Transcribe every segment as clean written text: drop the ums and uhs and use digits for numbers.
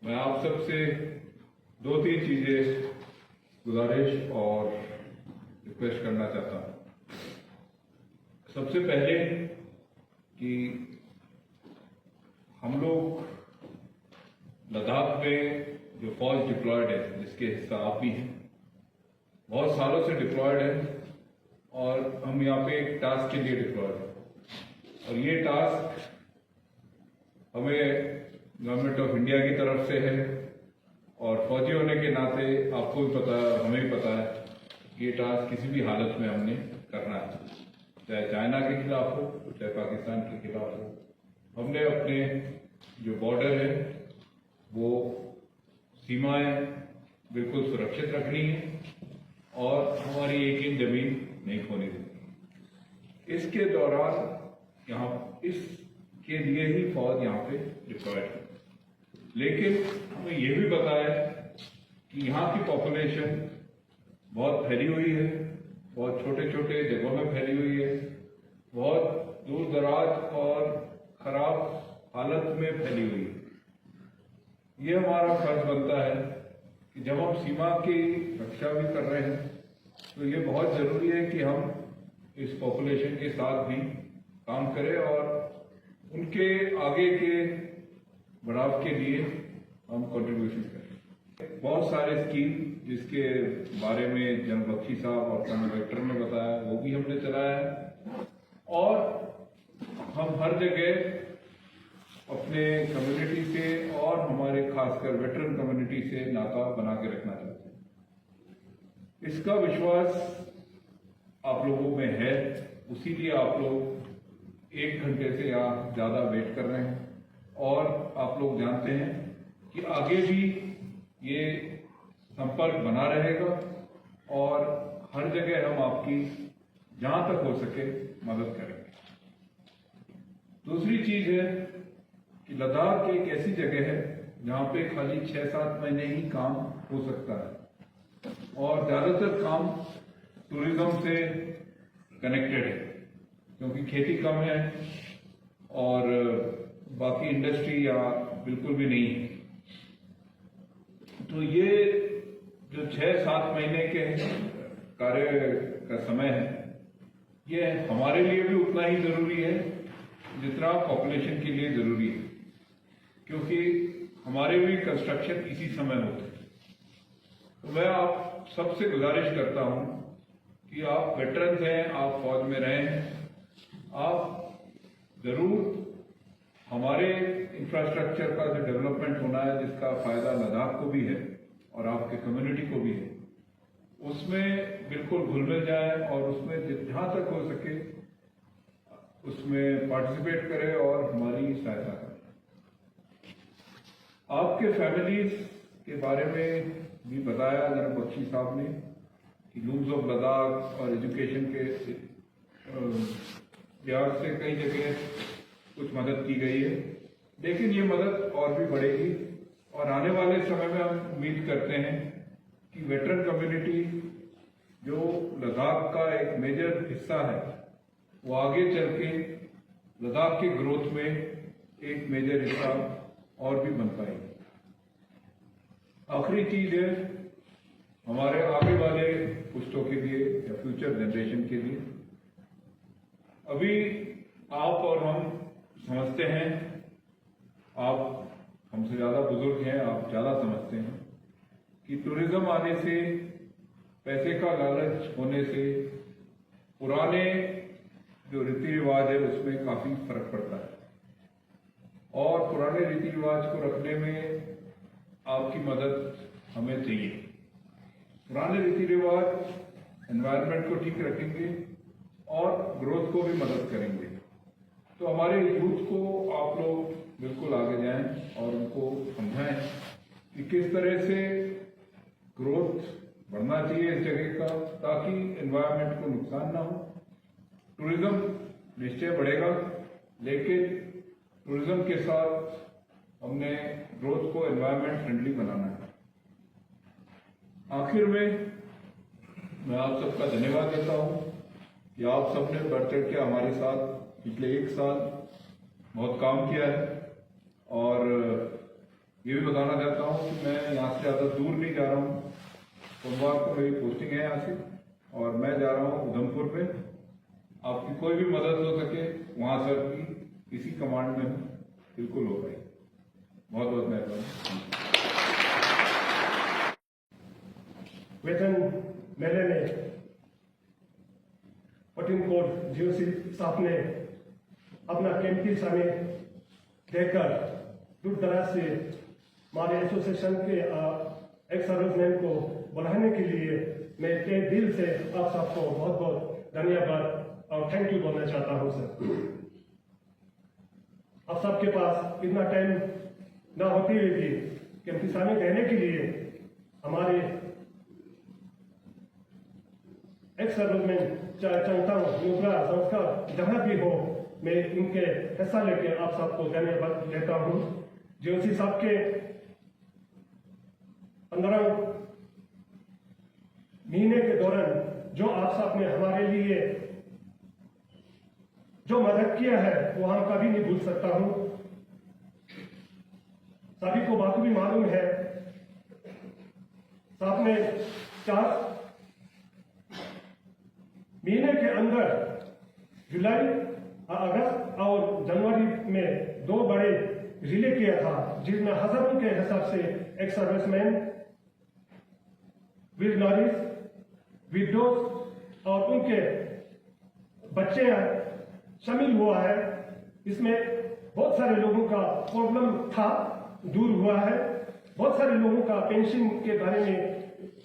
मैं आप सबसे दो तीन चीजें गुजारिश और रिक्वेस्ट करना चाहता हूं। सबसे पहले कि हम लोग लद्दाख में जो फौज डिप्लॉयड है, जिसके हिस्सा आप भी हैं, बहुत सालों से डिप्लॉयड है और हम यहाँ पे एक टास्क के लिए डिप्लॉयड है और ये टास्क हमें गवर्नमेंट ऑफ इंडिया की तरफ से है और फौजी होने के नाते आपको भी पता है, हमें भी पता है कि ये टास्क किसी भी हालत में हमने करना है, चाहे चाइना के खिलाफ हो चाहे पाकिस्तान के खिलाफ हो। हमने अपने जो बॉर्डर है वो सीमाएं बिल्कुल सुरक्षित रखनी है और हमारी एक इंच जमीन नहीं खोनी देनी। इसके दौरान यहाँ इसके लिए ही फौज यहाँ पे डिप्लॉयड है, लेकिन हमें ये भी पता है कि यहाँ की पॉपुलेशन बहुत फैली हुई है, बहुत छोटे छोटे जगहों में फैली हुई है, बहुत दूर दराज और खराब हालत में फैली हुई है। ये हमारा फर्ज बनता है कि जब हम सीमा की रक्षा भी कर रहे हैं तो ये बहुत जरूरी है कि हम इस पॉपुलेशन के साथ भी काम करें और उनके आगे के बढ़ाव के लिए हम कंट्रीब्यूशन करें। बहुत सारे स्कीम जिसके बारे में जनरल बख्शी साहब और कलेक्टर ने बताया वो भी हमने चलाया है और हम हर जगह अपने कम्युनिटी से और हमारे खासकर वेटरन कम्युनिटी से नाता बना के रखना चाहते हैं। इसका विश्वास आप लोगों में है, उसीलिए आप लोग 1 घंटे से या ज्यादा वेट कर रहे हैं और आप लोग जानते हैं कि आगे भी ये संपर्क बना रहेगा और हर जगह हम आपकी जहां तक हो सके मदद करेंगे। दूसरी चीज है कि लद्दाख एक ऐसी जगह है जहां पे खाली 6-7 महीने ही काम हो सकता है और ज्यादातर काम टूरिज्म से कनेक्टेड है, क्योंकि खेती कम है और बाकी इंडस्ट्री या बिल्कुल भी नहीं है। तो ये जो 6-7 महीने के कार्य का समय है, ये हमारे लिए भी उतना ही जरूरी है जितना पॉपुलेशन के लिए जरूरी है, क्योंकि हमारे भी कंस्ट्रक्शन इसी समय होते हैं। तो मैं आप सबसे गुजारिश करता हूं कि आप वेटरन्स हैं, आप फौज में रहे हैं, आप जरूर हमारे इंफ्रास्ट्रक्चर का जो डेवलपमेंट होना है, जिसका फायदा लद्दाख को भी है और आपके कम्युनिटी को भी है, उसमें बिल्कुल घुल मिल जाए और उसमें जहां तक हो सके उसमें पार्टिसिपेट करें और हमारी सहायता करें। आपके फैमिलीज के बारे में भी बताया जनरल बख्शी साहब ने कि लूम्स ऑफ लद्दाख और एजुकेशन के लिहाज से कई जगह कुछ मदद की गई है, लेकिन ये मदद और भी बढ़ेगी और आने वाले समय में हम उम्मीद करते हैं कि वेटरन कम्युनिटी जो लद्दाख का एक मेजर हिस्सा है वो आगे चल के लद्दाख की ग्रोथ में एक मेजर हिस्सा और भी बन पाएगी। आखिरी चीज है हमारे आगे वाले पुश्तों के लिए या फ्यूचर जनरेशन के लिए, अभी आप और हम समझते हैं, आप हमसे ज्यादा बुजुर्ग हैं, आप ज्यादा समझते हैं कि टूरिज्म आने से, पैसे का लालच होने से पुराने जो रीति रिवाज है उसमें काफी फर्क पड़ता है और पुराने रीति रिवाज को रखने में आपकी मदद हमें चाहिए। पुराने रीति रिवाज एनवायरनमेंट को ठीक रखेंगे और ग्रोथ को भी मदद करेंगे। तो हमारे यूथ को आप लोग बिल्कुल आगे जाएं और उनको समझाएं कि किस तरह से ग्रोथ बढ़ना चाहिए इस जगह का, ताकि एनवायरनमेंट को नुकसान ना हो। टूरिज्म निश्चय बढ़ेगा, लेकिन टूरिज्म के साथ हमने ग्रोथ को एनवायरनमेंट फ्रेंडली बनाना है। आखिर में मैं आप सबका धन्यवाद देता हूं कि आप सबने बढ़ चढ़ के हमारे साथ पिछले 1 साल बहुत काम किया है और ये भी बताना चाहता हूँ कि मैं यहाँ से ज़्यादा दूर नहीं जा रहा हूँ। सोमवार को मेरी पोस्टिंग है यहाँ से और मैं जा रहा हूँ उधमपुर पे। आपकी कोई भी मदद हो सके वहाँ सर की इसी कमांड में बिल्कुल हो पाएगी। बहुत बहुत मेहरबानी। वेतन मेले में पठानकोट जीओसी साहब ने अपना कीमती समय देकर दूर दराज से हमारे एसोसिएशन के एक्स सर्विसमैन को बढ़ाने के लिए मैं तहे दिल से आप सबको बहुत बहुत धन्यवाद और थैंक यू बोलना चाहता हूं सर। आप सबके पास इतना टाइम ना होते हुए भी कीमती समय देने के लिए हमारे एक्स सर्विसमैन चाहे चंगता नुब्रा संस्कार जहां भी हो, मैं इनके हिस्सा लेके आप सबको धन्यवाद देता हूं। जीओसी साहब के 15 महीने के दौरान जो आप सब ने हमारे लिए जो मदद किया है वो हम कभी नहीं भूल सकता हूं। सभी को बात भी मालूम है, साहब ने 4 महीने के अंदर जुलाई, अगस्त और जनवरी में 2 बड़े रिले किया था, जिसमें हजारों के हिसाब से एक्स सर्विसमैन, वीर नारीज, विडोज और उनके बच्चे शामिल हुआ है। इसमें बहुत सारे लोगों का प्रॉब्लम था, दूर हुआ है। बहुत सारे लोगों का पेंशन के बारे में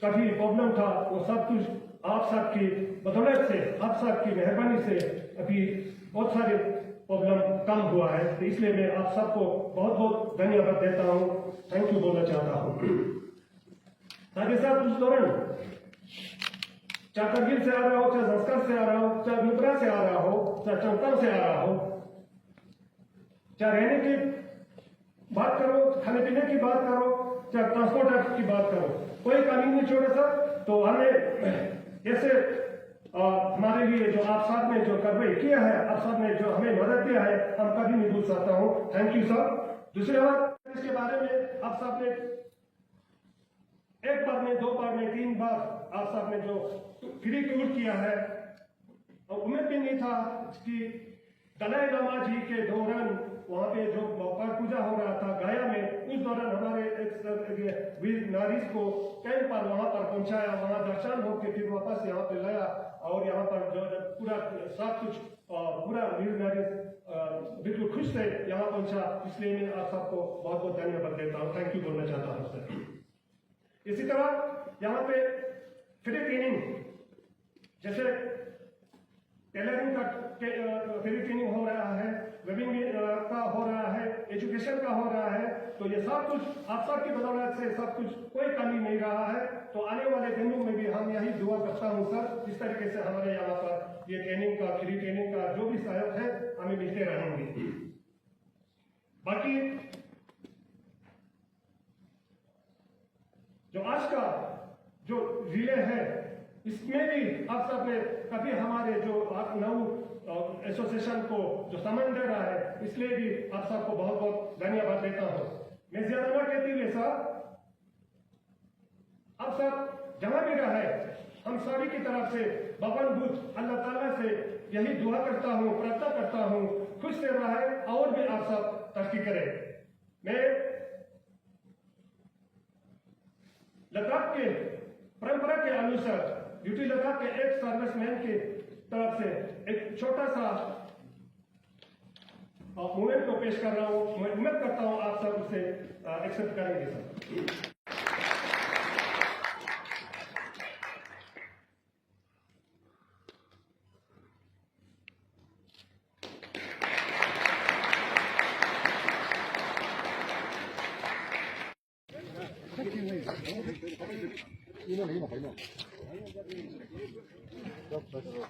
काफी प्रॉब्लम था, वो सब कुछ आप सबकी बदौलत से, आप सबकी मेहरबानी से अभी बहुत सारे प्रॉब्लम कम हुआ है। तो इसलिए मैं आप सबको बहुत बहुत धन्यवाद देता हूँ, थैंक यू बोलना चाहता हूँ। साथ ही साथ उस दौरान चाहे करगिल से आ रहा हो, चाहे संस्कार से आ रहा हो, चाहे नुब्रा से आ रहा हो, चाहे चंतर से आ रहा हो, चाहे रहने की बात करो, खाने पीने की बात करो, चाहे ट्रांसपोर्ट की बात करो, कोई कमी नहीं छोड़े सर। तो हमें जैसे हमारे लिए जो आप साहब ने जो कार्रवाई किया है, आप साहब ने जो हमें मदद दिया है, हम कभी नहीं भूल सकता हूँ, थैंक यू सर। दूसरी बात, इसके बारे में आप साहब ने 1 बार में, 2 बार में, 3 बार आप साहब ने जो फ्री टूर किया है, और उम्मीद भी नहीं था कि दलाई लामा जी के दौरान वहां पे जो पाठ पूजा हो रहा था गया में, उस दौरान हमारे वीर नारीज को टाइम पर वहां पर पहुंचाया, वहां दर्शन होकर फिर वापस यहाँ पे लाया और यहाँ पर जो पूरा सब कुछ पूरा वीर नारीज बिल्कुल खुश से यहाँ पहुंचा। इसलिए मैं आप सबको बहुत बहुत धन्यवाद देता हूँ, थैंक यू बोलना चाहता हूँ सर। इसी तरह यहाँ पे फ्री ट्रेनिंग, जैसे टेलरिंग का फ्री ट्रेनिंग हो रहा है, वेबिंग का हो रहा है, एजुकेशन का हो रहा है, तो ये सब कुछ आप सबकी बदौलत से सब कुछ कोई कमी नहीं रहा है। तो आने वाले दिनों में भी हम यही दुआ करता हूँ सर, इस तरीके से हमारे यहाँ पर ये ट्रेनिंग का, फ्री ट्रेनिंग का जो भी सहयोग है हमें मिलते रहेंगे। बाकी जो आज का जो रिले है, इसमें भी आप सब ने कभी हमारे जो नौ एसोसिएशन को जो सम्मान दे रहा है, इसलिए भी आप सबको बहुत बहुत धन्यवाद देता हूं। मैं ज्यादा ना कहती हुए साहब, आप सब जहां भी रहे, हम सभी की तरफ से भगवान बुद्ध अल्लाह ताला से यही दुआ करता हूं, प्रार्थना करता हूं, खुश से रहे और भी आप सब तरक्की करें। मैं लद्दाख के परंपरा के अनुसार ड्यूटी लद्दाख के एक सर्विसमैन की तरफ से एक छोटा सा मूवमेंट को पेश कर रहा हूं। मैं उम्मीद करता हूं आप सब उसे एक्सेप्ट करेंगे सर।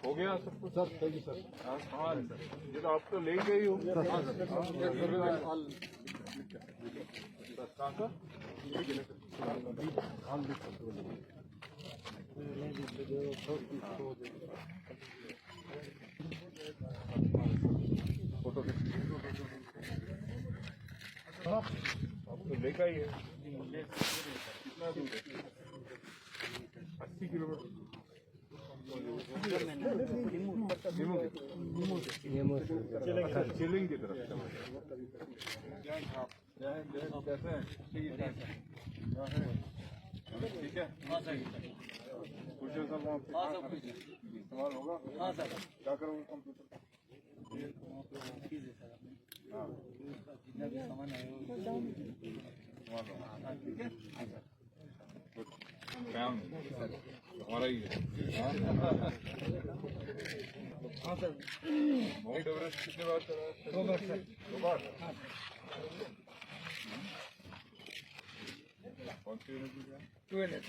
हो गया सब कुछ सर, थैंक यू सर। हाँ सर, ये तो आप तो ले गए ही हो सर। फोटो तो लेकर ही है कितना दूर है 80 किलोमीटर चिलिंग की तरफ ठीक है कुछ इस्तेमाल होगा क्या करोगे कंप्यूटर ठीक है काम हमारा ही है माउंट एवरेस्ट कितने बार चढ़ा 2 बार सर 2 बार कौन सी यूनिवर्सिटी है 12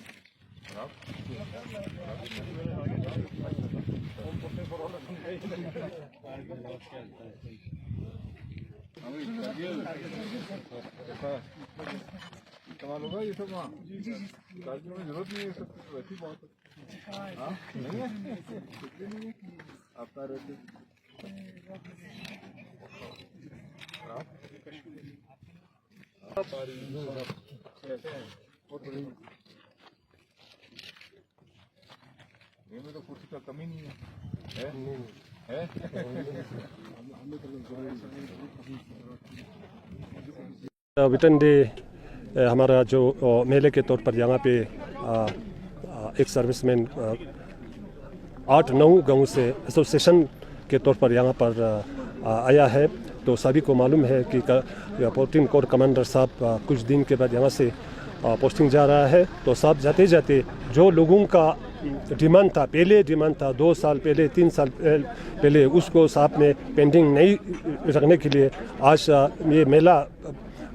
कमाल होगा ये सब वहाँ राज्यों में जरूरत नहीं है सब कुछ वैसे ही बहुत हाँ नहीं है आपका रहते बहुत बड़ी ये में तो कुर्सी का कमी नहीं है विटन डे हमारा जो मेले के तौर पर यहाँ पे एक सर्विसमैन 8-9 गाँव से एसोसिएशन के तौर पर यहाँ पर आया है। तो सभी को मालूम है कि 14 कोर कमांडर साहब कुछ दिन के बाद यहाँ से पोस्टिंग जा रहा है। तो साहब जाते जाते जो लोगों का डिमांड था, पहले डिमांड था 2 साल पहले 3 साल पहले, उसको साहब ने पेंडिंग नहीं रखने के लिए आज ये मेला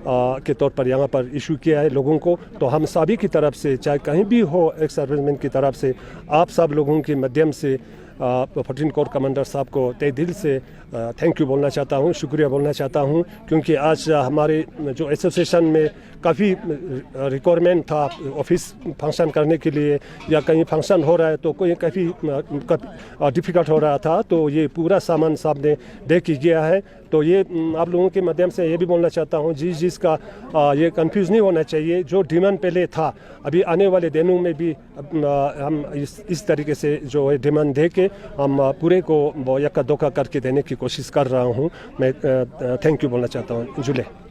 के तौर पर यहाँ पर इशू किया है लोगों को। तो हम सभी की तरफ से, चाहे कहीं भी हो, एक सर्विसमैन की तरफ से आप सब लोगों के माध्यम से 14 कोर कमांडर साहब को तहे दिल से थैंक यू बोलना चाहता हूँ, शुक्रिया बोलना चाहता हूँ, क्योंकि आज हमारे जो एसोसिएशन में काफ़ी रिक्वायरमेंट था ऑफिस फंक्शन करने के लिए, या कहीं फंक्शन हो रहा है तो कोई काफ़ी डिफ़िकल्ट हो रहा था। तो ये पूरा सामान साहब ने दे के गया है। तो ये आप लोगों के माध्यम से ये भी बोलना चाहता हूँ जिसका ये कंफ्यूज नहीं होना चाहिए। जो डिमांड पहले था, अभी आने वाले दिनों में भी हम इस तरीके से जो है डिमांड दे के हम पूरे को यक्का दोका करके देने की कोशिश कर रहा हूँ। मैं थैंक यू बोलना चाहता हूँ। जुले।